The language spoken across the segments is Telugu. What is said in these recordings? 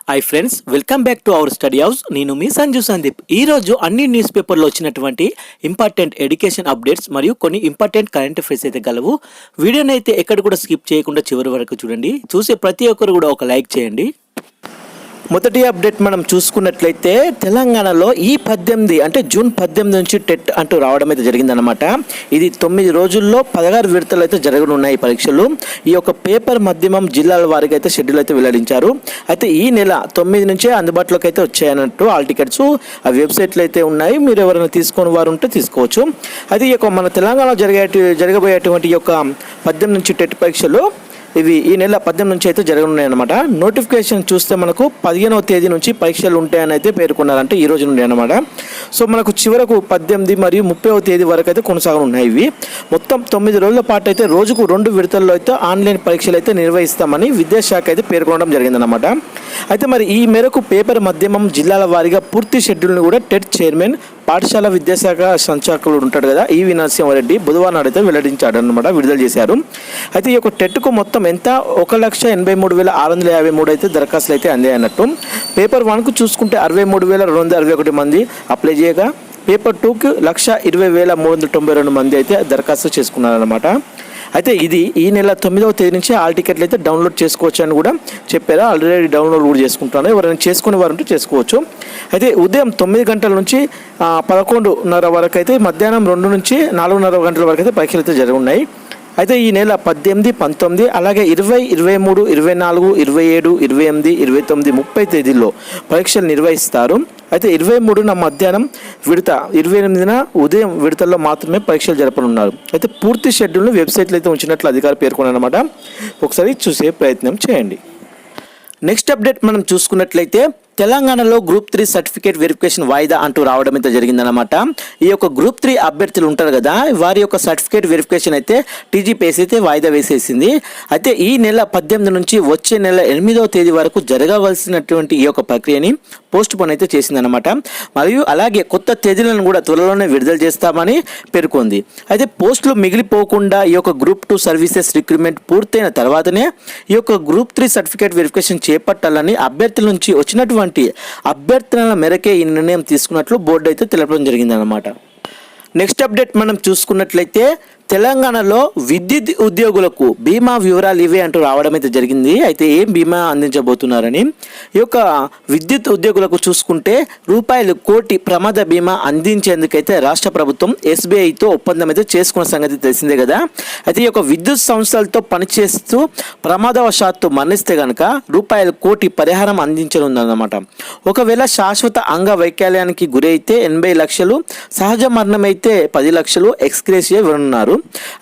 Hi friends, welcome back to our study house. నేను మీ సంజు సందీప్. ఈరోజు అన్ని న్యూస్ పేపర్లో వచ్చినటువంటి ఇంపార్టెంట్ ఎడ్యుకేషన్ అప్డేట్స్ మరియు కొన్ని ఇంపార్టెంట్ కరెంట్ అఫైర్స్ అయితే గలవు. వీడియోని అయితే ఎక్కడ కూడా స్కిప్ చేయకుండా చివరి వరకు చూడండి. చూసే ప్రతి ఒక్కరు కూడా ఒక లైక్ చేయండి. మొదటి అప్డేట్ మనం చూసుకున్నట్లయితే తెలంగాణలో ఈ 18 అంటే జూన్ 18 నుంచి టెట్ అంటూ రావడం అయితే జరిగిందనమాట. ఇది 9 రోజుల్లో 16 విడతలు అయితే జరగనున్నాయి పరీక్షలు. ఈ యొక్క పేపర్ మాధ్యమం జిల్లాల వారికి అయితే షెడ్యూల్ అయితే వెల్లడించారు. అయితే ఈ నెల 9 నుంచే అందుబాటులోకి అయితే వచ్చాయన్నట్టు ఆల్ టికెట్స్ ఆ వెబ్సైట్లు అయితే ఉన్నాయి. మీరు ఎవరైనా తీసుకొని వారు ఉంటే తీసుకోవచ్చు. అయితే ఈ యొక్క మన తెలంగాణలో జరగబోయేటువంటి ఈ యొక్క 18 నుంచి టెట్ పరీక్షలు ఇవి ఈ నెల 18 నుంచి అయితే జరగనున్నాయి అనమాట. నోటిఫికేషన్ చూస్తే మనకు 15వ తేదీ నుంచి పరీక్షలు ఉంటాయని అయితే పేర్కొన్నారంటే ఈ రోజు నుండి అనమాట. సో మనకు చివరకు 18 మరియు 30వ తేదీ వరకు అయితే కొనసాగనున్నాయి. ఇవి మొత్తం 9 రోజుల పాటు అయితే రోజుకు 2 విడతల్లో అయితే ఆన్లైన్ పరీక్షలు అయితే నిర్వహిస్తామని విద్యాశాఖ అయితే పేర్కొనడం జరిగిందనమాట. అయితే మరి ఈ మేరకు పేపర్ మాధ్యమం జిల్లాల వారీగా పూర్తి షెడ్యూల్ని కూడా టెట్ చైర్మన్ పాఠశాల విద్యాశాఖ సంచాలకులు ఉంటాడు కదా ఈవి నరసింహారెడ్డి బుధవారం నాడు అయితే వెల్లడించాడు అనమాట, విడుదల చేశారు. అయితే ఈ యొక్క టెట్కు మొత్తం ఎంత 1,83,653 అయితే దరఖాస్తులు అయితే అందాయి అన్నట్టు. పేపర్ 1కు చూసుకుంటే 63,261 మంది అప్లై చేయగా పేపర్ 2కు 1,20,392 మంది అయితే దరఖాస్తు చేసుకున్నారనమాట. అయితే ఇది ఈ నెల 9వ తేదీ నుంచి ఆల్ టికెట్లు అయితే డౌన్లోడ్ చేసుకోవచ్చు అని కూడా చెప్పారు. ఆల్రెడీ డౌన్లోడ్ కూడా చేసుకుంటాను, ఎవరైనా చేసుకునే వారు ఉంటే చేసుకోవచ్చు. అయితే ఉదయం 9 గంటల నుంచి 11:30 వరకు అయితే మధ్యాహ్నం 2 నుంచి 4:30 గంటల వరకు అయితే పరీక్షలు అయితే జరుగున్నాయి. అయితే ఈ నెల 18, 19 అలాగే 20, 23, 24, 27, 28, 29, 30 తేదీల్లో పరీక్షలు నిర్వహిస్తారు. అయితే 23న మధ్యాహ్నం విడత, 28న ఉదయం విడతల్లో మాత్రమే పరీక్షలు జరపనున్నారు. అయితే పూర్తి షెడ్యూల్ను వెబ్సైట్లో అయితే ఉంచినట్లు అధికారులు పేర్కొన్నారన్నమాట. ఒకసారి చూసే ప్రయత్నం చేయండి. నెక్స్ట్ అప్డేట్ మనం చూసుకున్నట్లయితే తెలంగాణలో గ్రూప్ 3 సర్టిఫికేట్ వెరిఫికేషన్ వాయిదా అంటూ రావడం అయితే జరిగిందనమాట. ఈ యొక్క గ్రూప్ 3 అభ్యర్థులు ఉంటారు కదా, వారి యొక్క సర్టిఫికేట్ వెరిఫికేషన్ అయితే టీజీపీఎస్సీ అయితే వాయిదా వేసేసింది. అయితే ఈ నెల 18 నుంచి వచ్చే నెల 8వ తేదీ వరకు జరగవలసినటువంటి ఈ యొక్క ప్రక్రియని పోస్ట్ పోన్ అయితే చేసిందనమాట. మరియు అలాగే కొత్త తేదీలను కూడా త్వరలోనే విడుదల చేస్తామని పేర్కొంది. అయితే పోస్టులు మిగిలిపోకుండా ఈ యొక్క గ్రూప్ 2 సర్వీసెస్ రిక్రూట్మెంట్ పూర్తయిన తర్వాతనే ఈ యొక్క గ్రూప్ 3 సర్టిఫికేట్ వెరిఫికేషన్ చేపట్టాలని అభ్యర్థుల నుంచి వచ్చినటువంటి అభ్యర్థనల మేరకే ఈ నిర్ణయం తీసుకున్నట్లు బోర్డు అయితే తెలపడం జరిగిందనమాట. నెక్స్ట్ అప్డేట్ మనం చూసుకున్నట్లయితే తెలంగాణలో విద్యుత్ ఉద్యోగులకు బీమా వివరాలు ఇవే అంటూ రావడం అయితే జరిగింది. అయితే ఏం బీమా అందించబోతున్నారని, ఈ యొక్క విద్యుత్ ఉద్యోగులకు చూసుకుంటే ₹1 కోటి ప్రమాద బీమా అందించేందుకైతే రాష్ట్ర ప్రభుత్వం SBIతో ఒప్పందం అయితే చేసుకున్న సంగతి తెలిసిందే కదా. అయితే ఈ యొక్క విద్యుత్ సంస్థలతో పనిచేస్తూ ప్రమాదవశాత్తు మరణిస్తే కనుక ₹1 కోటి పరిహారం అందించనుందన్నమాట. ఒకవేళ శాశ్వత అంగవైకల్యానికి గురైతే 80 లక్షలు, సహజ మరణం అయితే 10 లక్షలు ఎక్స్గ్రేషియా ఇవ్వనున్నారు.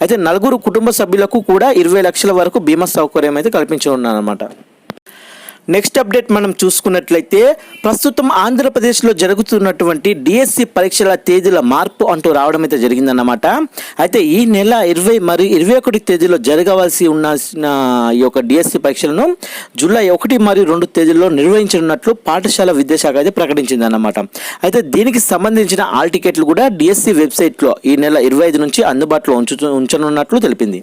అయితే 4 కుటుంబ సభ్యులకు కూడా 20 లక్షల వరకు బీమా సౌకర్యం అయితే కల్పించనున్నారన్నమాట. నెక్స్ట్ అప్డేట్ మనం చూసుకున్నట్లయితే ప్రస్తుతం ఆంధ్రప్రదేశ్లో జరుగుతున్నటువంటి డిఎస్సి పరీక్షల తేదీల మార్పు అంటూ రావడం అయితే జరిగిందన్నమాట. అయితే ఈ నెల 20 మరియు 21 తేదీలో జరగవలసి ఉన్న ఈ యొక్క డిఎస్సి పరీక్షలను జూలై 1 మరియు 2 తేదీల్లో నిర్వహించనున్నట్లు పాఠశాల విద్యాశాఖ అయితే ప్రకటించిందన్నమాట. అయితే దీనికి సంబంధించిన ఆల్ టికెట్లు కూడా డిఎస్సి వెబ్సైట్లో ఈ నెల 25 నుంచి అందుబాటులో ఉంచనున్నట్లు తెలిపింది.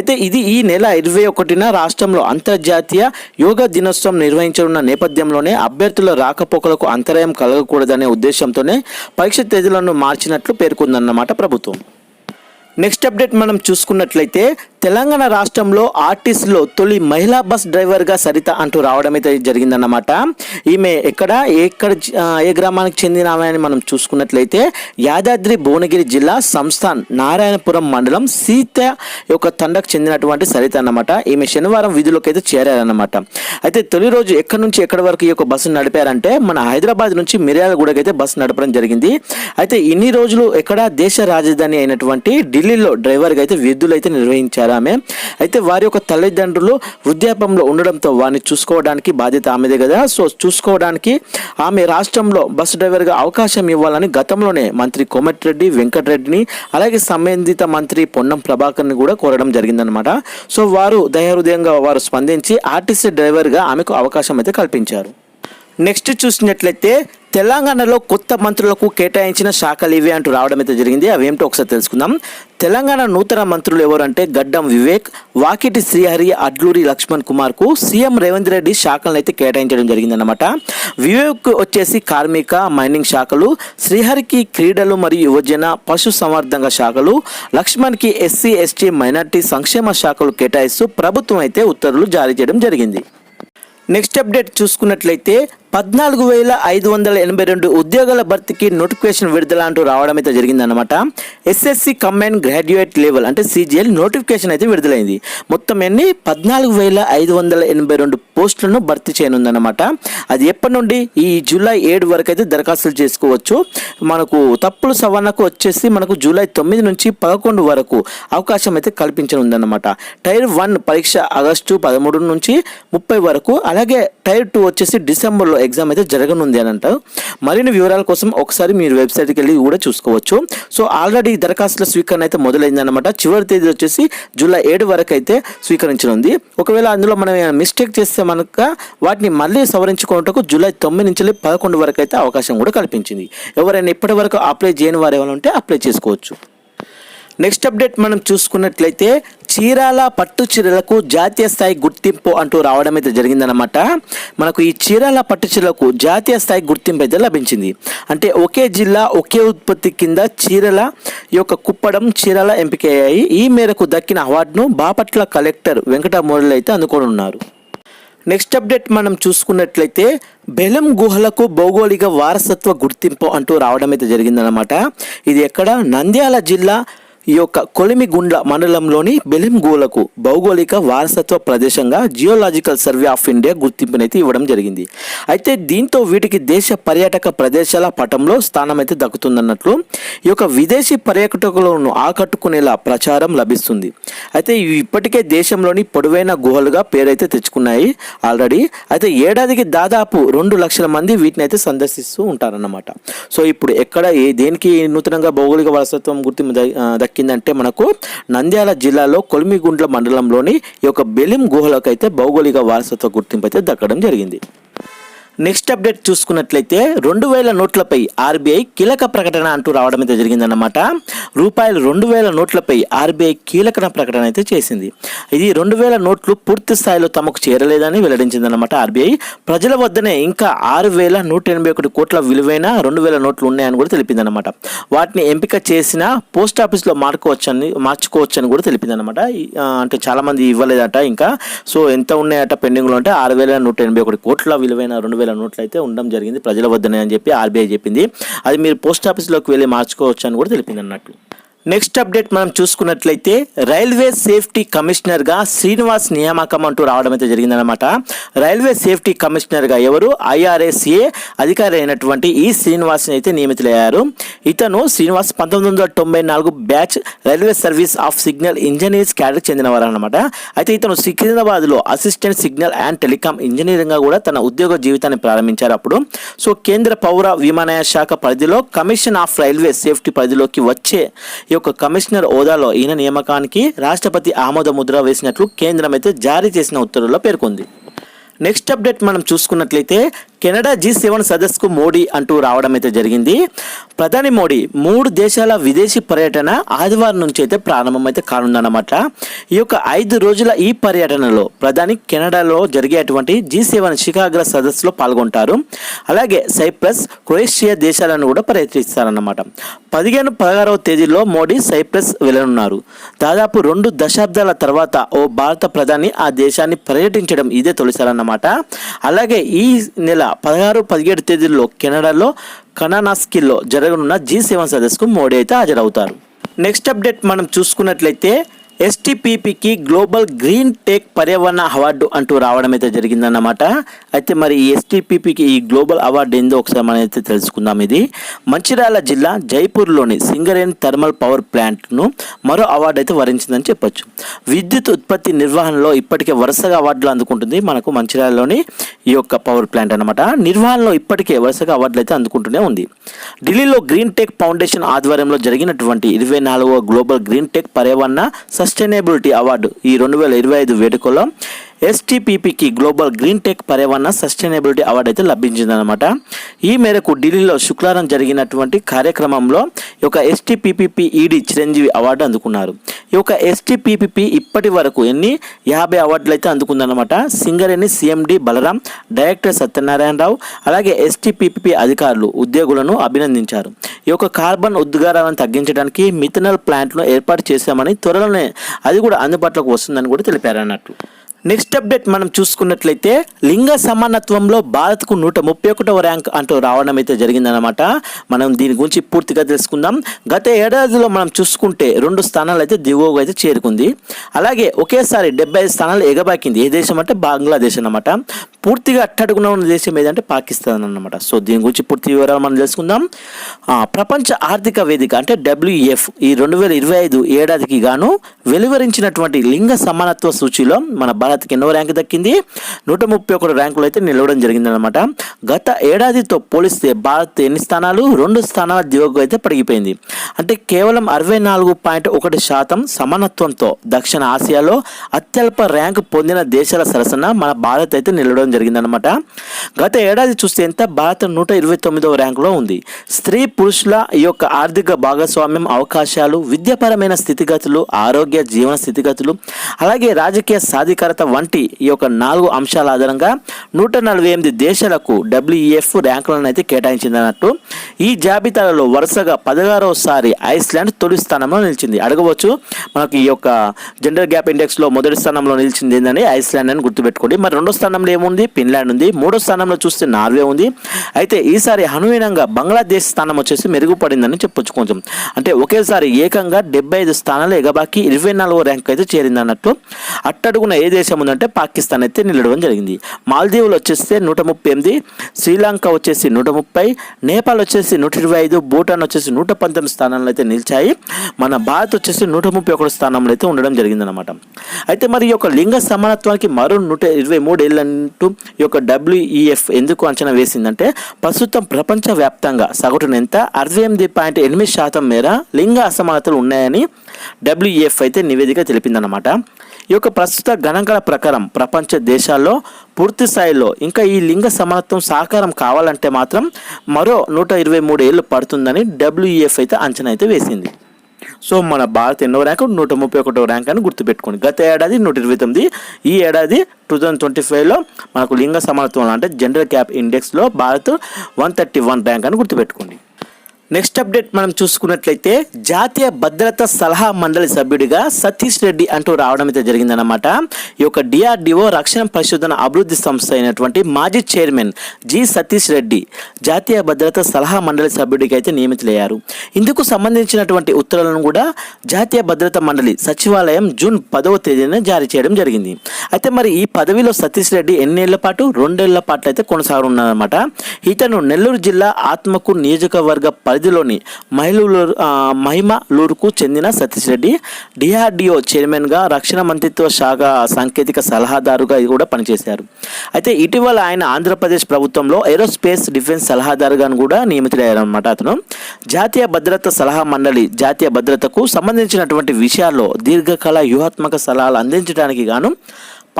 అయితే ఇది ఈ నెల 21న రాష్ట్రంలో అంతర్జాతీయ యోగా దినోత్సవం నిర్వహించనున్న నేపథ్యంలోనే అభ్యర్థుల రాకపోకలకు అంతరాయం కలగకూడదనే ఉద్దేశంతోనే పరీక్ష తేదీలను మార్చినట్లు పేర్కొందన్నమాట ప్రభుత్వం. నెక్స్ట్ అప్డేట్ మనం చూసుకున్నట్లయితే తెలంగాణ రాష్ట్రంలో ఆర్టీసీలో తొలి మహిళా బస్ డ్రైవర్గా సరిత అంటూ రావడం అయితే జరిగిందన్నమాట. ఈమె ఏ గ్రామానికి చెందిన ఆమె అని మనం చూసుకున్నట్లయితే యాదాద్రి భువనగిరి జిల్లా సంస్థాన్ నారాయణపురం మండలం సీత యొక్క తండకు చెందినటువంటి సరిత అన్నమాట. ఈమె శనివారం విధులకు అయితే చేరారన్నమాట. అయితే తొలి రోజు ఎక్కడి నుంచి ఎక్కడి వరకు ఈ యొక్క బస్సు నడిపారంటే మన హైదరాబాద్ నుంచి మిర్యాలగూడకి అయితే బస్సు నడపడం జరిగింది. అయితే ఇన్ని రోజులు దేశ రాజధాని అయినటువంటి ఢిల్లీలో డ్రైవర్గా అయితే విధులు అయితే నిర్వహించారు ఆమె. అయితే వారి యొక్క తల్లిదండ్రులు వృద్ధాప్యంలో ఉండడంతో వారిని చూసుకోవడానికి బాధ్యత ఆమెదే కదా. సో చూసుకోవడానికి ఆమె రాష్ట్రంలో బస్సు డ్రైవర్గా అవకాశం ఇవ్వాలని గతంలోనే మంత్రి కోమటిరెడ్డి వెంకటరెడ్డిని అలాగే సంబంధిత మంత్రి పొన్నం ప్రభాకర్ని కూడా కోరడం జరిగిందనమాట. సో వారు దయాహృదయంగా వారు స్పందించి ఆర్టీసీ డ్రైవర్గా ఆమెకు అవకాశం అయితే కల్పించారు. నెక్స్ట్ చూసినట్లయితే తెలంగాణలో కొత్త మంత్రులకు కేటాయించిన శాఖలు ఇవే అంటూ రావడం అయితే జరిగింది. అవేమిటో ఒకసారి తెలుసుకుందాం. తెలంగాణ నూతన మంత్రులు ఎవరంటే గడ్డం వివేక్, వాకిటి శ్రీహరి, అడ్లూరి లక్ష్మణ్ కుమార్కు సీఎం రేవంత్ రెడ్డి శాఖలను అయితే కేటాయించడం జరిగిందన్నమాట. వివేక్ వచ్చేసి కార్మిక, మైనింగ్ శాఖలు, శ్రీహరికి క్రీడలు మరియు యువజన, పశు సంవర్ధక శాఖలు, లక్ష్మణ్కి ఎస్సీ ఎస్టీ మైనార్టీ సంక్షేమ శాఖలు కేటాయిస్తూ ప్రభుత్వం అయితే ఉత్తర్వులు జారీ చేయడం జరిగింది. నెక్స్ట్ అప్డేట్ చూసుకున్నట్లయితే 14,582 ఉద్యోగాల భర్తీకి నోటిఫికేషన్ విడుదల అంటూ రావడం అయితే జరిగిందనమాట. ఎస్ఎస్సి కంబైన్ గ్రాడ్యుయేట్ లెవెల్ అంటే సిజిఎల్ నోటిఫికేషన్ అయితే విడుదలైంది. మొత్తం ఎన్ని 14,582 పోస్టులను భర్తీ చేయనుందన్నమాట. అది ఎప్పటి నుండి ఈ జూలై 7 వరకు అయితే దరఖాస్తులు చేసుకోవచ్చు. మనకు తప్పుల సవరణకు వచ్చేసి మనకు జూలై 9 నుంచి 11 వరకు అవకాశం అయితే కల్పించనుందన్నమాట. టైర్ 1 పరీక్ష ఆగస్టు 13 నుంచి 30 వరకు, అలాగే టైర్ 2 వచ్చేసి డిసెంబర్లో ఎగ్జామ్ అయితే జరగనుంది అని అంటారు. మరిన్ని వివరాల కోసం ఒకసారి మీరు వెబ్సైట్కి వెళ్ళి కూడా చూసుకోవచ్చు. సో ఆల్రెడీ దరఖాస్తుల స్వీకరణ అయితే మొదలైంది అనమాట. చివరి తేదీ వచ్చేసి జూలై 7 వరకు అయితే స్వీకరించనుంది. ఒకవేళ అందులో మనం మిస్టేక్ చేస్తే మనకు వాటిని మళ్ళీ సవరించుకోవటకు జూలై 9 నుంచి 11 వరకు అయితే అవకాశం కూడా కల్పించింది. ఎవరైనా ఇప్పటి వరకు అప్లై చేయని వారు ఎవరైనా ఉంటే అప్లై చేసుకోవచ్చు. నెక్స్ట్ అప్డేట్ మనం చూసుకున్నట్లయితే చీరాల పట్టు చీరలకు జాతీయ స్థాయి గుర్తింపు అంటూ రావడం అయితే జరిగిందనమాట. మనకు ఈ చీరాల పట్టు చీరలకు జాతీయ స్థాయి గుర్తింపు అయితే లభించింది. అంటే ఒకే జిల్లా ఒకే ఉత్పత్తి కింద చీరల యొక్క కుప్పడం చీరాల ఎంపికయ్యాయి. ఈ మేరకు దక్కిన అవార్డును బాపట్ల కలెక్టర్ వెంకటమురళి అయితే అందుకోనున్నారు. నెక్స్ట్ అప్డేట్ మనం చూసుకున్నట్లయితే బెలం గుహలకు భౌగోళిక వారసత్వ గుర్తింపు అంటూ రావడం అయితే జరిగిందనమాట. ఇది ఎక్కడ నంద్యాల జిల్లా ఈ యొక్క కొలిమిగుండ్ల మండలంలోని బెలిం గుహలకు భౌగోళిక వారసత్వ ప్రదేశంగా జియోలాజికల్ సర్వే ఆఫ్ ఇండియా గుర్తింపునైతే ఇవ్వడం జరిగింది. అయితే దీంతో వీటికి దేశ పర్యాటక ప్రదేశాల పటంలో స్థానం అయితే దక్కుతుందన్నట్లు ఈ యొక్క విదేశీ పర్యాటకులను ఆకట్టుకునేలా ప్రచారం లభిస్తుంది. అయితే ఇవి ఇప్పటికే దేశంలోని పొడవైన గుహలుగా పేరైతే తెచ్చుకున్నాయి ఆల్రెడీ. అయితే ఏడాదికి దాదాపు 2 లక్షల మంది వీటిని అయితే సందర్శిస్తూ ఉంటారన్నమాట. సో ఇప్పుడు ఎక్కడ దేనికి నూతనంగా భౌగోళిక వారసత్వం గుర్తింపు దక్కిందంటే మనకు నంద్యాల జిల్లాలో కొలిమిగుండ్ల మండలంలోని ఈ యొక్క బెలిం గుహలకు అయితే భౌగోళిక వారసత్వ గుర్తింపు అయితే దక్కడం జరిగింది. నెక్స్ట్ అప్డేట్ చూసుకున్నట్లయితే 2000 నోట్లపై ఆర్బీఐ కీలక ప్రకటన అంటూ రావడం అయితే జరిగిందన్నమాట. రూపాయలు 2000 నోట్లపై ఆర్బీఐ కీలక ప్రకటన అయితే చేసింది. ఇది 2000 నోట్లు పూర్తి స్థాయిలో తమకు చేరలేదని వెల్లడించిందన్నమాట ఆర్బీఐ. ప్రజల వద్దనే ఇంకా 6,181 కోట్ల విలువైన 2000 నోట్లు ఉన్నాయని కూడా తెలిపిందన్నమాట. వాటిని ఎంపిక చేసిన పోస్ట్ ఆఫీస్లో మార్చుకోవచ్చని కూడా తెలిపిందన్నమాట. అంటే చాలా మంది ఇవ్వలేదట ఇంకా. సో ఎంత ఉన్నాయట పెండింగ్లో అంటే 6,181 కోట్ల విలువైన 2000 నోట్లు అయితే ఉండడం జరిగింది ప్రజల వద్దనే అని చెప్పి ఆర్బీఐ చెప్పింది. అది మీరు పోస్ట్ ఆఫీస్లోకి వెళ్ళి మార్చుకోవచ్చు అని కూడా తెలిపింది అన్నట్లు. నెక్స్ట్ అప్డేట్ మనం చూసుకున్నట్లయితే రైల్వే సేఫ్టీ కమిషనర్గా శ్రీనివాస్ నియామకం అంటూ రావడం అయితే జరిగిందనమాట. రైల్వే సేఫ్టీ కమిషనర్గా ఎవరు IRSA అధికారి అయినటువంటి ఈ శ్రీనివాస్ని అయితే నియమితులయ్యారు. ఇతను Srinivas 1994 batch railway service of signal engineers క్యాడర్కి చెందినవారు అనమాట. అయితే ఇతను సికింద్రాబాద్లో అసిస్టెంట్ సిగ్నల్ అండ్ టెలికాం ఇంజనీరింగ్గా కూడా తన ఉద్యోగ జీవితాన్ని ప్రారంభించారు అప్పుడు. సో కేంద్ర పౌర విమానయాన శాఖ పరిధిలో కమిషన్ ఆఫ్ రైల్వే సేఫ్టీ పరిధిలోకి వచ్చే ఈ యొక్క కమిషనర్ హోదాలో ఈయన నియామకానికి రాష్ట్రపతి ఆమోద ముద్ర వేసినట్లు కేంద్రం అయితే జారీ చేసిన ఉత్తర్వుల్లో పేర్కొంది. నెక్స్ట్ అప్డేట్ మనం చూసుకున్నట్లయితే కెనడా G7 సదస్సుకు మోడీ అంటూ రావడం అయితే జరిగింది. ప్రధాని మోడీ 3 దేశాల విదేశీ పర్యటన ఆదివారం నుంచి అయితే ప్రారంభం అయితే కానుందన్నమాట. ఈ యొక్క 5 రోజుల ఈ పర్యటనలో ప్రధాని కెనడాలో జరిగేటువంటి G7 శిఖరాగ్ర సదస్సులో పాల్గొంటారు. అలాగే సైప్రస్, క్రొయేషియా దేశాలను కూడా పర్యటిస్తారన్నమాట. 15-16వ తేదీలో మోడీ సైప్రస్ వెళ్ళనున్నారు. దాదాపు 2 దశాబ్దాల తర్వాత ఓ భారత ప్రధాని ఆ దేశాన్ని పర్యటించడం ఇదే తొలిసారన్నమాట. అలాగే ఈ నెల 16-17 తేదీల్లో కెనడాలో కనానాస్కిల్లో జరగనున్న G7 సదస్సుకు మోడీ అయితే హాజరవుతారు. నెక్స్ట్ అప్డేట్ మనం చూసుకున్నట్లయితే STPPకి గ్లోబల్ గ్రీన్ టెక్ పర్యావరణ అవార్డు అంటూ రావడం అయితే జరిగిందన్నమాట. అయితే మరి ఈ STPPకి ఈ గ్లోబల్ అవార్డు ఏందో ఒకసారి మనం అయితే తెలుసుకుందాం. ఇది మంచిర్యాల జిల్లా జైపూర్లోని సింగరేణి థర్మల్ పవర్ ప్లాంట్ను మరో అవార్డు అయితే వరించిందని చెప్పొచ్చు. విద్యుత్ ఉత్పత్తి నిర్వహణలో ఇప్పటికే వరుసగా అవార్డులు అందుకుంటుంది మనకు మంచిర్యాలలోని ఈ యొక్క పవర్ ప్లాంట్ అనమాట. నిర్వహణలో ఇప్పటికే వరుసగా అవార్డులు అయితే అందుకుంటూనే ఉంది. ఢిల్లీలో గ్రీన్ టెక్ ఫౌండేషన్ ఆధ్వర్యంలో జరిగినటువంటి 24వ గ్లోబల్ గ్రీన్ టెక్ పర్యావరణ సస్టైనబిలిటీ అవార్డు ఈ 2025 వేడుకలో ఎస్టీపీపీకి గ్లోబల్ గ్రీన్ టెక్ పర్యావరణ సస్టైనబిలిటీ అవార్డు అయితే లభించిందనమాట. ఈ మేరకు ఢిల్లీలో శుక్రవారం జరిగినటువంటి కార్యక్రమంలో ఈ యొక్క ఎస్టీపీపీ ఈడీ చిరంజీవి అవార్డు అందుకున్నారు. ఈ యొక్క ఎస్టీపీపీ ఇప్పటి వరకు 50 అవార్డులు అయితే అందుకుందనమాట. సింగరేణి సిఎండి బలరాం, డైరెక్టర్ సత్యనారాయణరావు, అలాగే ఎస్టీపీపీ అధికారులు ఉద్యోగులను అభినందించారు. ఈ యొక్క కార్బన్ ఉద్గారాలను తగ్గించడానికి మిథనాల్ ప్లాంట్ను ఏర్పాటు చేశామని, త్వరలోనే అది కూడా అందుబాటులోకి వస్తుందని కూడా తెలిపారు అన్నట్టు. నెక్స్ట్ అప్డేట్ మనం చూసుకున్నట్లయితే లింగ సమానత్వంలో భారత్కు 131వ ర్యాంక్ అంటూ రావడం అయితే జరిగిందనమాట. మనం దీని గురించి పూర్తిగా తెలుసుకుందాం. గత ఏడాదిలో మనం చూసుకుంటే 2 స్థానాలు అయితే దిగువగా అయితే చేరుకుంది. అలాగే ఒకేసారి 75 స్థానాలు ఎగబాకింది. ఏ దేశం అంటే బంగ్లాదేశ్ అన్నమాట. పూర్తిగా అట్టడుగున ఉన్న దేశం ఏదంటే పాకిస్తాన్ అన్నమాట. సో దీని గురించి పూర్తి వివరాలు మనం తెలుసుకుందాం. ప్రపంచ ఆర్థిక వేదిక అంటే WEF ఈ 2025 ఏడాదికి గాను వెలువరించినటువంటి లింగ సమానత్వ సూచీలో మన భారత్కి ఎన్నో ర్యాంక్ దక్కింది. 131 ర్యాంకులు అయితే నిలవడం జరిగిందనమాట. గత ఏడాదితో పోలిస్తే భారత్ ఎన్ని స్థానాలు? 2 స్థానాల దిగువకు అయితే పడిగిపోయింది. అంటే కేవలం 64.1% సమానత్వంతో దక్షిణ ఆసియాలో అత్యల్ప ర్యాంకు పొందిన దేశాల సరసన మన భారత్ అయితే నిలవడం జరిగిందనమాట. గత ఏడాది చూస్తే ఎంత భారత్ 129వ ర్యాంకులో ఉంది. స్త్రీ పురుషుల ఈ యొక్క ఆర్థిక భాగస్వామ్యం, అవకాశాలు, విద్యాపరమైన స్థితిగతులు, ఆరోగ్య జీవన స్థితిగతులు, అలాగే రాజకీయ సాధికారత వంటి ఈ యొక్క 4 అంశాల ఆధారంగా 148 దేశాలకు WEF ర్యాంకులను అయితే కేటాయించిందన్నట్టు. ఈ జాబితాలలో వరుసగా 16వసారి ఐస్లాండ్ తొలి స్థానంలో నిలిచింది. అడగవచ్చు మనకి ఈ యొక్క జెండర్ గ్యాప్ ఇండెక్స్లో మొదటి స్థానంలో నిలిచింది ఏందని ఐస్లాండ్ అని గుర్తుపెట్టుకోండి. మరి 2వ స్థానంలో ఏముంది? ఫిన్లాండ్ ఉంది. 3వ స్థానంలో చూస్తే నార్వే ఉంది. అయితే ఈసారి అనుగుణంగా బంగ్లాదేశ్ స్థానం వచ్చేసి మెరుగుపడిందని చెప్పొచ్చు. కొంచెం అంటే ఒకేసారి ఏకంగా 75 స్థానాలు ఎగబాకి 24వ ర్యాంక్ అయితే చేరింది అన్నట్టు. అట్టడుగున ఏ దేశం ఉందంటే పాకిస్తాన్ అయితే నిలవడం జరిగింది. మాల్దీవులు వచ్చేస్తే 138, శ్రీలంక వచ్చేసి 130, నేపాల్ వచ్చేసి 125, భూటాన్ వచ్చేసి 119 స్థానాల్లో అయితే నిలిచాయి. మన భారత్ వచ్చేసి 131 స్థానంలో అయితే ఉండడం జరిగిందనమాట. అయితే మరి ఈ యొక్క లింగ సమానత్వానికి మరో 123 ఏళ్ళంటూ ఈ యొక్క WEF ఎందుకు అంచనా వేసిందంటే ప్రస్తుతం ప్రపంచవ్యాప్తంగా సగటున ఎంత 68.8% మేర లింగ అసమానతలు ఉన్నాయని WEF అయితే నివేదిక తెలిపిందనమాట. ఈ యొక్క ప్రస్తుత గణాంకాల ప్రకారం ప్రపంచ దేశాల్లో పూర్తి స్థాయిలో ఇంకా ఈ లింగ సమానత్వం సాకారం కావాలంటే మాత్రం మరో 123 ఏళ్ళు పడుతుందని WEF అయితే అంచనా అయితే వేసింది. సో మన భారత్ ఎన్నో ర్యాంకు? 131వ ర్యాంక్ అని గుర్తుపెట్టుకోండి. గత ఏడాది 129, ఈ ఏడాది 2025లో మనకు లింగ సమానత్వం అంటే జెండర్ గ్యాప్ ఇండెక్స్లో భారత్ 131 ర్యాంక్ అని గుర్తుపెట్టుకోండి. నెక్స్ట్ అప్డేట్ మనం చూసుకున్నట్లయితే జాతీయ భద్రతా సలహా మండలి సభ్యుడిగా సతీష్ రెడ్డి అంటూ రావడం అయితే జరిగిందనమాట. ఈ యొక్క DRDO రక్షణ పరిశోధన అభివృద్ధి సంస్థ అయినటువంటి మాజీ చైర్మన్ జి సతీష్ రెడ్డి జాతీయ భద్రతా సలహా మండలి సభ్యుడిగా అయితే నియమితులయ్యారు. ఇందుకు సంబంధించినటువంటి ఉత్తర్వులను కూడా జాతీయ భద్రతా మండలి సచివాలయం జూన్ 10వ తేదీన జారీ చేయడం జరిగింది. అయితే మరి ఈ పదవిలో సతీష్ రెడ్డి ఎన్నేళ్ల పాటు? 2 ఏళ్ల పాటు అయితే కొనసాగనున్నారన్నమాట. ఇతను నెల్లూరు జిల్లా ఆత్మకూరు నియోజకవర్గ పరిధిలోని మహిమలూరుకు చెందిన సతీష్ రెడ్డి DRDO చైర్మన్గా, రక్షణ మంత్రిత్వ శాఖ సాంకేతిక సలహాదారుగా కూడా పనిచేశారు. అయితే ఇటీవల ఆయన ఆంధ్రప్రదేశ్ ప్రభుత్వంలో ఏరోస్పేస్ డిఫెన్స్ సలహాదారుగా కూడా నియమితులయ్యారన్నమాట. అతను జాతీయ భద్రతా సలహా మండలి జాతీయ భద్రతకు సంబంధించినటువంటి విషయాల్లో దీర్ఘకాల వ్యూహాత్మక సలహాలు అందించడానికి గాను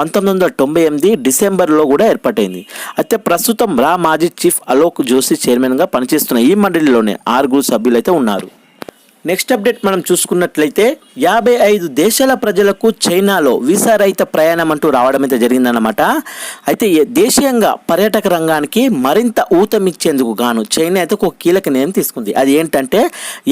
1998 డిసెంబర్లో కూడా ఏర్పాటైంది. అయితే ప్రస్తుతం మాజీ చీఫ్ అలోక్ జోషి చైర్మన్గా పనిచేస్తున్న ఈ మండలిలోనే 6 సభ్యులు అయితే ఉన్నారు. నెక్స్ట్ అప్డేట్ మనం చూసుకున్నట్లయితే 55 దేశాల ప్రజలకు చైనాలో వీసా రహిత ప్రయాణం అంటూ రావడం అయితే జరిగిందన్నమాట. అయితే దేశీయంగా పర్యాటక రంగానికి మరింత ఊతమిచ్చేందుకు గాను చైనా అయితే ఒక కీలక నిర్ణయం తీసుకుంది. అది ఏంటంటే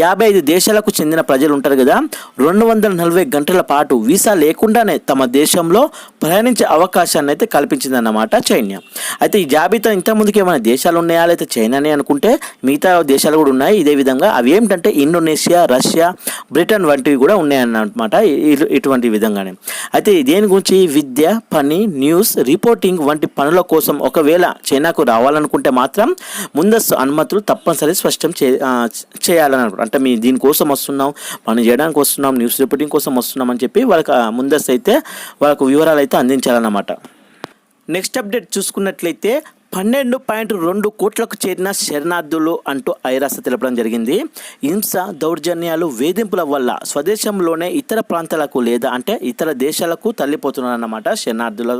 55 దేశాలకు చెందిన ప్రజలు ఉంటారు కదా, 240 గంటల పాటు వీసా లేకుండానే తమ దేశంలో ప్రయాణించే అవకాశాన్ని అయితే కల్పించిందన్నమాట చైనా. అయితే ఈ జాబితా ఇంతకుముందుకు ఏమైనా దేశాలు ఉన్నాయా అయితే చైనానే అనుకుంటే మిగతా దేశాలు కూడా ఉన్నాయి. ఇదే విధంగా అవి ఏమిటంటే ఇండోనేషియా, రష్యా, బ్రిటన్ వంటివి కూడా ఉన్నాయన్నమాట. ఇటువంటి విధంగానే అయితే దేని గురించి విద్య, పని, న్యూస్ రిపోర్టింగ్ వంటి పనుల కోసం ఒకవేళ చైనాకు రావాలనుకుంటే మాత్రం ముందస్తు అనుమతులు తప్పనిసరి స్పష్టం చేయాలన్నమాట. అంటే మీ దీనికోసం వస్తున్నాం, పని చేయడానికి వస్తున్నాం, న్యూస్ రిపోర్టింగ్ కోసం వస్తున్నాం అని చెప్పి వాళ్ళకి ముందస్తు అయితే వాళ్ళకు వివరాలు అయితే అందించాలన్నమాట. నెక్స్ట్ అప్డేట్ చూసుకున్నట్లయితే 12.2 కోట్లకు చేరిన శరణార్థులు అంటూ ఐరాస తెలపడం జరిగింది. హింస, దౌర్జన్యాలు, వేధింపుల వల్ల స్వదేశంలోనే ఇతర ప్రాంతాలకు లేదా అంటే ఇతర దేశాలకు తరలిపోతున్నారన్నమాట శరణార్థులు.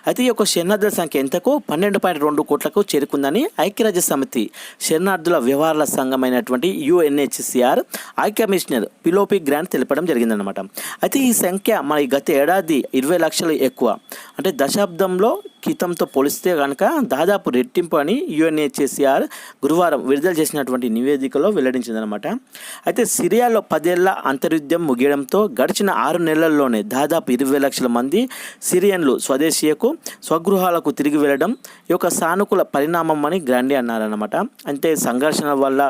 అయితే ఈ యొక్క శరణార్థుల సంఖ్య ఎంతకు 12.2 కోట్లకు చేరుకుందని ఐక్యరాజ్య సమితి శరణార్థుల వ్యవహారాల సంఘమైనటువంటి UNHCR హై కమిషనర్ పిలోపి గ్రాంట్ తెలపడం జరిగిందనమాట. అయితే ఈ సంఖ్య మరి గత ఏడాది 20 లక్షలు ఎక్కువ, అంటే దశాబ్దంలో క్రితంతో పోలిస్తే కనుక దాదాపు రెట్టింపు అని UNHCR గురువారం విడుదల చేసినటువంటి నివేదికలో వెల్లడించిందనమాట. అయితే సిరియాలో 10 ఏళ్ల అంతర్యుద్ధం ముగియడంతో గడిచిన 6 నెలల్లోనే దాదాపు 20 లక్షల మంది సిరియన్లు స్వదేశీయకు స్వగృహాలకు తిరిగి వెళ్ళడం ఈ యొక్క సానుకూల పరిణామం అని గ్రాండీ అన్నారనమాట. అంటే సంఘర్షణ వల్ల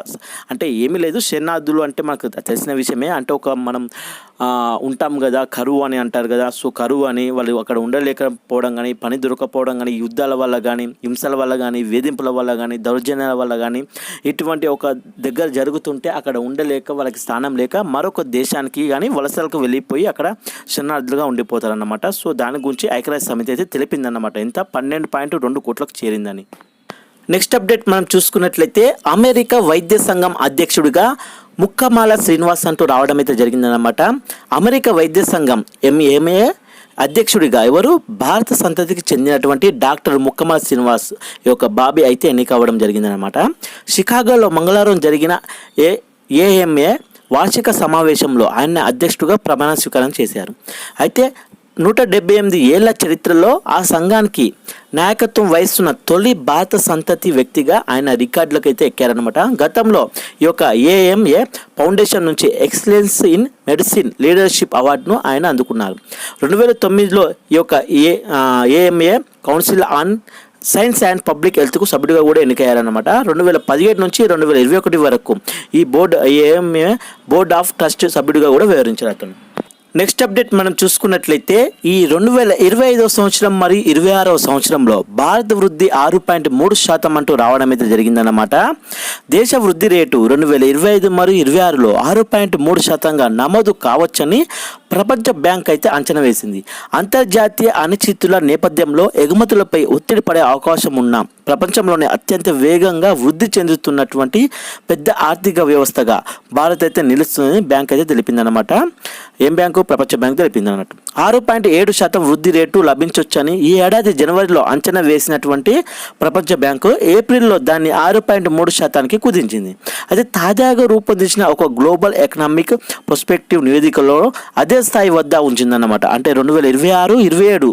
అంటే ఏమీ లేదు, శరణార్థులు అంటే మనకు తెలిసిన విషయమే. అంటే ఒక మనం ఉంటాం కదా, కరువు అని అంటారు కదా, సో కరువు అని వాళ్ళు అక్కడ ఉండలేకపోవడం కానీ, పని దొరకపోవడం కానీ, యుద్ధాల వల్ల కానీ, హింసల వల్ల కానీ, వేధింపుల వల్ల కానీ, దౌర్జన్యాల వల్ల కానీ ఇటువంటి ఒక దగ్గర జరుగుతుంటే అక్కడ ఉండలేక వాళ్ళకి స్థానం లేక మరొక దేశానికి కానీ వలసలకు వెళ్ళిపోయి అక్కడ శరణార్థులుగా ఉండిపోతారన్నమాట. సో దాని గురించి ఐక్యరాజ్య సమితి అయితే తెలిపిందన్నమాట. ఎంత 12.2 కోట్లకు చేరిందని. నెక్స్ట్ అప్డేట్ మనం చూసుకున్నట్లయితే అమెరికా వైద్య సంఘం అధ్యక్షుడిగా ముక్కమాల శ్రీనివాస్ అంటూ రావడం అయితే జరిగిందనమాట. అమెరికా వైద్య సంఘం MAA అధ్యక్షుడిగా ఎవరు, భారత సంతతికి చెందినటువంటి డాక్టర్ ముక్కమాల శ్రీనివాస్ ఈ యొక్క బాబీ అయితే ఎన్నిక అవ్వడం జరిగిందనమాట. షికాగోలో మంగళవారం జరిగిన AMA వార్షిక సమావేశంలో ఆయన అధ్యక్షుడిగా ప్రమాణ స్వీకారం చేశారు. అయితే 178 ఏళ్ల చరిత్రలో ఆ సంఘానికి నాయకత్వం వహిస్తున్న తొలి భారత సంతతి వ్యక్తిగా ఆయన రికార్డులకు అయితే ఎక్కారనమాట. గతంలో ఈ యొక్క AMA ఫౌండేషన్ నుంచి ఎక్సలెన్స్ ఇన్ మెడిసిన్ లీడర్షిప్ అవార్డును ఆయన అందుకున్నారు. 2009లో ఈ యొక్క AMA council on science and public హెల్త్కు సభ్యుడిగా కూడా ఎన్నికయ్యారనమాట. 2017 నుంచి 2021 వరకు ఈ AMA బోర్డ్ ఆఫ్ ట్రస్ట్ సభ్యుడిగా కూడా వ్యవహరించారు అతను. నెక్స్ట్ అప్డేట్ మనం చూసుకున్నట్లయితే ఈ 2025వ సంవత్సరం మరియు 26వ సంవత్సరంలో భారత వృద్ధి 6.3% అంటూ రావడం అయితే జరిగిందన్నమాట. దేశ వృద్ధి రేటు 2025 మరియు 26లో 6.3%గా నమోదు కావచ్చని ప్రపంచ బ్యాంక్ అయితే అంచనా వేసింది. అంతర్జాతీయ అనిశ్చితుల నేపథ్యంలో ఎగుమతులపై ఒత్తిడి పడే అవకాశం ఉన్న ప్రపంచంలోనే అత్యంత వేగంగా వృద్ధి చెందుతున్నటువంటి పెద్ద ఆర్థిక వ్యవస్థగా భారత్ అయితే నిలుస్తుందని బ్యాంక్ అయితే తెలిపిందనమాట. ఏం బ్యాంకు? ప్రపంచ బ్యాంక్ తెలిపింది అన్నట్టు. 6.7% వృద్ధి రేటు లభించవచ్చని ఈ ఏడాది జనవరిలో అంచనా వేసినటువంటి ప్రపంచ బ్యాంకు ఏప్రిల్లో దాన్ని 6.3%కి కుదించింది. అయితే తాజాగా రూపొందించిన ఒక గ్లోబల్ ఎకనామిక్ పర్స్పెక్టివ్ నివేదికలో అదే స్థాయి వద్ద ఉంచిందన్నమాట. అంటే 2026-27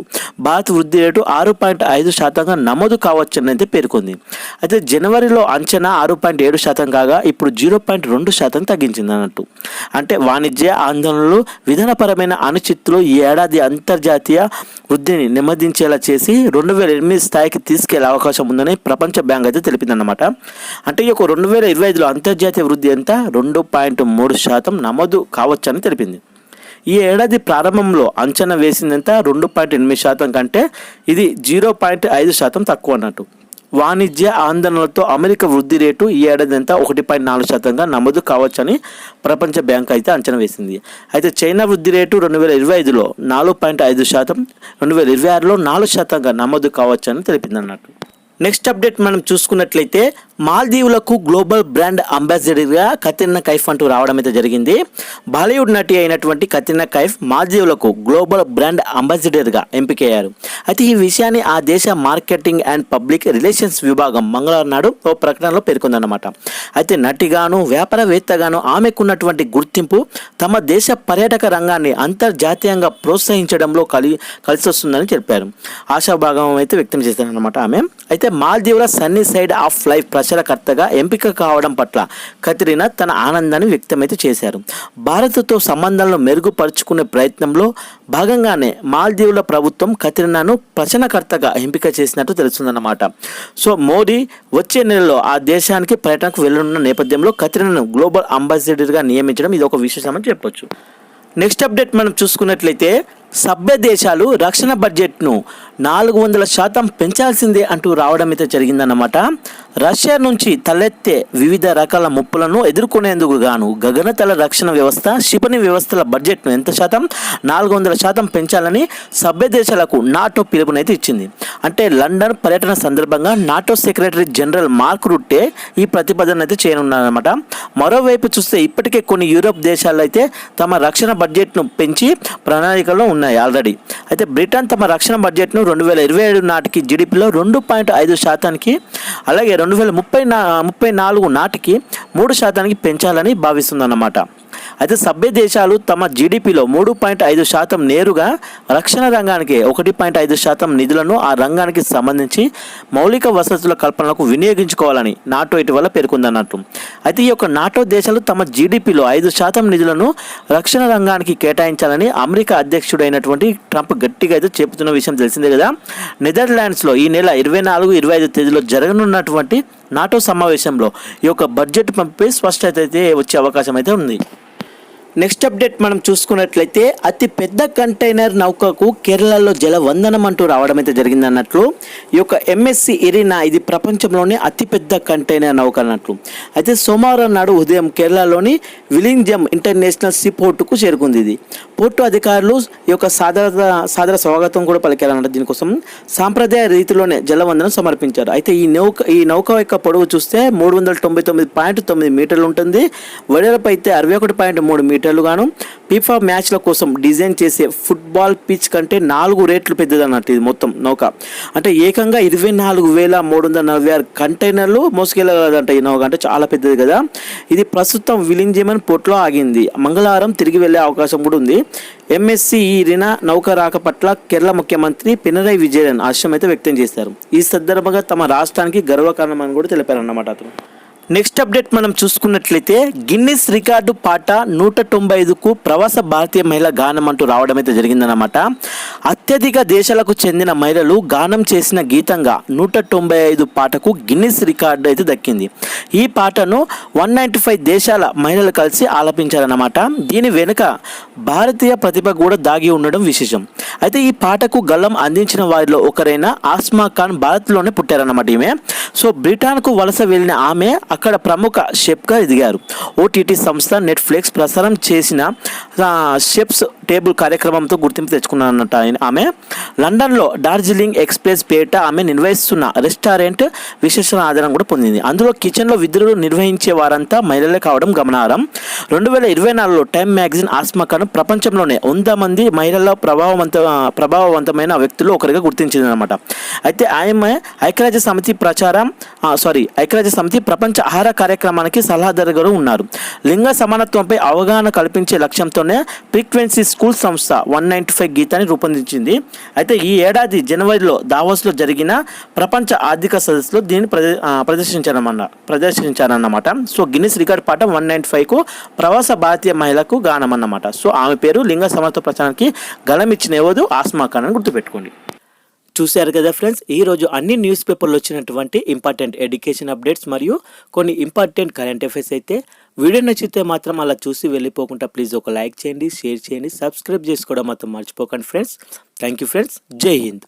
భారత్ వృద్ధి రేటు 6.5%గా నమోదు కావచ్చని అయితే పేర్కొంది. అయితే జనవరిలో అంచనా 6.7% కాగా ఇప్పుడు 0.2% తగ్గించింది అన్నట్టు. అంటే వాణిజ్య ఆందోళనలు, విధానపరమైన అనిశ్చితులు ఈ ఏడాది అంతర్జాతీయ వృద్ధిని నెమ్మదించేలా చేసి 2008 స్థాయికి తీసుకెళ్లే అవకాశం ఉందని ప్రపంచ బ్యాంక్ అయితే తెలిపిందన్నమాట. అంటే ఈ యొక్క 2025లో అంతర్జాతీయ వృద్ధి ఎంత 2.3% నమోదు కావచ్చని తెలిపింది. ఈ ఏడాది ప్రారంభంలో అంచనా వేసిందంత 2.8% కంటే ఇది 0.5% తక్కువ అన్నట్టు. వాణిజ్య ఆందోళనలతో అమెరికా వృద్ధి రేటు ఈ ఏడాది అంతా 1.4%గా నమోదు కావచ్చని ప్రపంచ బ్యాంక్ అయితే అంచనా వేసింది. అయితే చైనా వృద్ధి రేటు 2025లో 4.5%, 2026లో 4%గా నమోదు కావచ్చని తెలిపింది అన్నట్టు. నెక్స్ట్ అప్డేట్ మనం చూసుకున్నట్లయితే మాల్దీవులకు గ్లోబల్ బ్రాండ్ అంబాసిడర్గా కత్రినా కైఫ్ అంటూ రావడం అయితే జరిగింది. బాలీవుడ్ నటి అయినటువంటి కత్రినా కైఫ్ మాల్దీవులకు గ్లోబల్ బ్రాండ్ అంబాసిడర్గా ఎంపికయ్యారు. అయితే ఈ విషయాన్ని ఆ దేశ మార్కెటింగ్ అండ్ పబ్లిక్ రిలేషన్స్ విభాగం మంగళవారం నాడు ఓ ప్రకటనలో పేర్కొందన్నమాట. అయితే నటిగాను, వ్యాపారవేత్తగాను ఆమెకున్నటువంటి గుర్తింపు తమ దేశ పర్యాటక రంగాన్ని అంతర్జాతీయంగా ప్రోత్సహించడంలో కలిసి వస్తుందని చెప్పారు. ఆశాభాగం అయితే వ్యక్తం చేశారన్నమాట ఆమె. అయితే మాల్దీవుల సన్నీ సైడ్ ఆఫ్ లైఫ్ ప్రచారకర్తగా ఎంపిక కావడం పట్ల కత్రినా తన ఆనందాన్ని వ్యక్తమైతే చేశారు. భారత్తో సంబంధాలను మెరుగుపరుచుకునే ప్రయత్నంలో భాగంగానే మాల్దీవుల ప్రభుత్వం కత్రినాను ప్రచారకర్తగా ఎంపిక చేసినట్టు తెలుస్తుందన్నమాట. సో మోడీ వచ్చే నెలలో ఆ దేశానికి పర్యటనకు వెళ్ళనున్న నేపథ్యంలో కత్రినాను గ్లోబల్ అంబాసిడర్గా నియమించడం ఇది ఒక విశేషమని చెప్పొచ్చు. నెక్స్ట్ అప్డేట్ మనం చూసుకున్నట్లయితే సభ్య దేశాలు రక్షణ బడ్జెట్ను 400% పెంచాల్సిందే అంటూ రావడం అయితే జరిగిందన్నమాట. రష్యా నుంచి తలెత్తే వివిధ రకాల ముప్పులను ఎదుర్కొనేందుకు గాను గగనతల రక్షణ వ్యవస్థ క్షిపణి వ్యవస్థల బడ్జెట్ను ఎంత శాతం 400% పెంచాలని సభ్య దేశాలకు నాటో పిలుపునైతే ఇచ్చింది. అంటే లండన్ పర్యటన సందర్భంగా నాటో సెక్రటరీ జనరల్ మార్క్ రుట్టే ఈ ప్రతిపాదన అయితే చేయనున్నారన్నమాట. మరోవైపు చూస్తే ఇప్పటికే కొన్ని యూరోప్ దేశాలు అయితే తమ రక్షణ బడ్జెట్ను పెంచి ప్రణాళికలో ఉన్నాయి ఆల్రెడీ. అయితే బ్రిటన్ తమ రక్షణ బడ్జెట్ను 2027 నాటికి జీడిపిలో 2.5%, అలాగే 2034 నాటికి 3% పెంచాలని భావిస్తుందన్నమాట. అయితే సభ్య దేశాలు తమ జీడిపిలో 3.5% నేరుగా రక్షణ రంగానికి, 1.5% నిధులను ఆ రంగానికి సంబంధించి మౌలిక వసతుల కల్పనలకు వినియోగించుకోవాలని నాటో ఇటీవల పేర్కొందన్నట్టు. అయితే ఈ యొక్క నాటో దేశాలు తమ జీడిపిలో 5% నిధులను రక్షణ రంగానికి కేటాయించాలని అమెరికా అధ్యక్షుడైనటువంటి ట్రంప్ గట్టిగా అయితే చెబుతున్న విషయం తెలిసిందే కదా. నెదర్లాండ్స్లో ఈ నెల 24-25 తేదీలో జరగనున్నటువంటి నాటో సమావేశంలో ఈ యొక్క బడ్జెట్ పంపే స్పష్టత అయితే వచ్చే అవకాశం అయితే ఉంది. నెక్స్ట్ అప్డేట్ మనం చూసుకున్నట్లయితే అతి పెద్ద కంటైనర్ నౌకకు కేరళలో జలవందనం అంటూ రావడం అయితే జరిగింది అన్నట్లు. ఈ యొక్క ఎంఎస్సి ఇరినా ఇది ప్రపంచంలోనే అతిపెద్ద కంటైనర్ నౌక అన్నట్లు. అయితే సోమవారం నాడు ఉదయం కేరళలోని విలింగ్జమ్ ఇంటర్నేషనల్ సీ పోర్టుకు చేరుకుంది. ఇది పోర్టు అధికారులు ఈ యొక్క సాదర స్వాగతం కూడా పలికారన్నమాట. దీనికోసం సాంప్రదాయ రీతిలోనే జలవందనం సమర్పించారు. అయితే ఈ నౌక యొక్క పొడవు చూస్తే 399.9 మీటర్లు ఉంటుంది. వెడల్పు అయితే 61.3 మీటర్లు గాను ఫీఫా మ్యాచ్ల కోసం డిజైన్ చేసే ఫుట్బాల్ పిచ్ కంటే 4 రెట్లు పెద్దది అన్నట్టు. ఇది మొత్తం నౌక అంటే ఏకంగా 24,346 కంటైనర్లు మోసుకెళ్ళగలదంట ఈ నౌక. అంటే చాలా పెద్దది కదా. ఇది ప్రస్తుతం విలింజిమన్ పోర్టులో ఆగింది. మంగళవారం తిరిగి వెళ్లే అవకాశం కూడా ఉంది. ఎంఎస్సి ఇరినా నౌక రాక పట్ల కేరళ ముఖ్యమంత్రి పినరై విజయన్ హర్షం అయితే వ్యక్తం చేశారు. ఈ సందర్భంగా తమ రాష్ట్రానికి గర్వకారణమని కూడా తెలిపారన్నమాట అతను. నెక్స్ట్ అప్డేట్ మనం చూసుకున్నట్లయితే గిన్నిస్ రికార్డు పాట 195కు ప్రవాస భారతీయ మహిళ గానం అంటూ రావడం అయితే జరిగిందన్నమాట. అత్యధిక దేశాలకు చెందిన మహిళలు గానం చేసిన గీతంగా 195 పాటకు గిన్నిస్ రికార్డు అయితే దక్కింది. ఈ పాటను 195 దేశాల మహిళలు కలిసి ఆలపించారన్నమాట. దీని వెనుక భారతీయ ప్రతిభ కూడా దాగి ఉండడం విశేషం. అయితే ఈ పాటకు గళం అందించిన వారిలో ఒకరైన ఆస్మా ఖాన్ భారత్లోనే పుట్టారన్నమాట ఈమె. సో బ్రిటన్కు వలస వెళ్ళిన ఆమె అక్కడ ప్రముఖ షెఫ్గా ఎదిగారు. ఓటీటీ సంస్థ నెట్ఫ్లిక్స్ ప్రసారం చేసిన షెఫ్స్ టేబుల్ కార్యక్రమంతో గుర్తింపు తెచ్చుకున్నారన్నట ఆమె. లండన్లో డార్జిలింగ్ ఎక్స్ప్రెస్ పేట ఆమె నిర్వహిస్తున్న రెస్టారెంట్ విశేషణ ఆధారం కూడా పొందింది. అందులో కిచెన్లో విధులు నిర్వహించే వారంతా మహిళలే కావడం గమనార్హం. 2024లో టైమ్ మ్యాగజైన్ ఆస్మా ఖాన్ ప్రపంచంలోనే 100 మంది మహిళల ప్రభావవంతమైన వ్యక్తులు ఒకరిగా గుర్తించింది అనమాట. అయితే ఆమె ఐక్యరాజ్య సమితి ప్రపంచ ఆహార కార్యక్రమానికి సలహాదారుగా ఉన్నారు. లింగ సమానత్వంపై అవగాహన కల్పించే లక్ష్యంతోనే ఫ్రీక్వెన్సీ స్కూల్ సంస్థ 195 గీతాన్ని రూపొందించింది. అయితే ఈ ఏడాది జనవరిలో దావోస్లో జరిగిన ప్రపంచ ఆర్థిక సదస్సులో దీన్ని ప్రదర్శించారన్నమాట. సో గిన్నిస్ రికార్డ్ పాట 195కు ప్రవాస భారతీయ మహిళకు గానం అన్నమాట. సో ఆమె పేరు లింగ సమానత్వ ప్రచారానికి గళం ఇచ్చిన ఎవరు ఆస్మా ఖాన్ అని గుర్తుపెట్టుకోండి. చూశారు కదా ఫ్రెండ్స్, ఈరోజు అన్ని న్యూస్ పేపర్లో వచ్చినటువంటి ఇంపార్టెంట్ ఎడ్యుకేషన్ అప్డేట్స్ మరియు కొన్ని ఇంపార్టెంట్ కరెంట్ అఫైర్స్. అయితే వీడియో నచ్చితే మాత్రం అలా చూసి వెళ్ళిపోకుండా ప్లీజ్ ఒక లైక్ చేయండి, షేర్ చేయండి, సబ్స్క్రైబ్ చేసుకోవడం మాత్రం మర్చిపోకండి ఫ్రెండ్స్. Thank you friends. జై హింద్.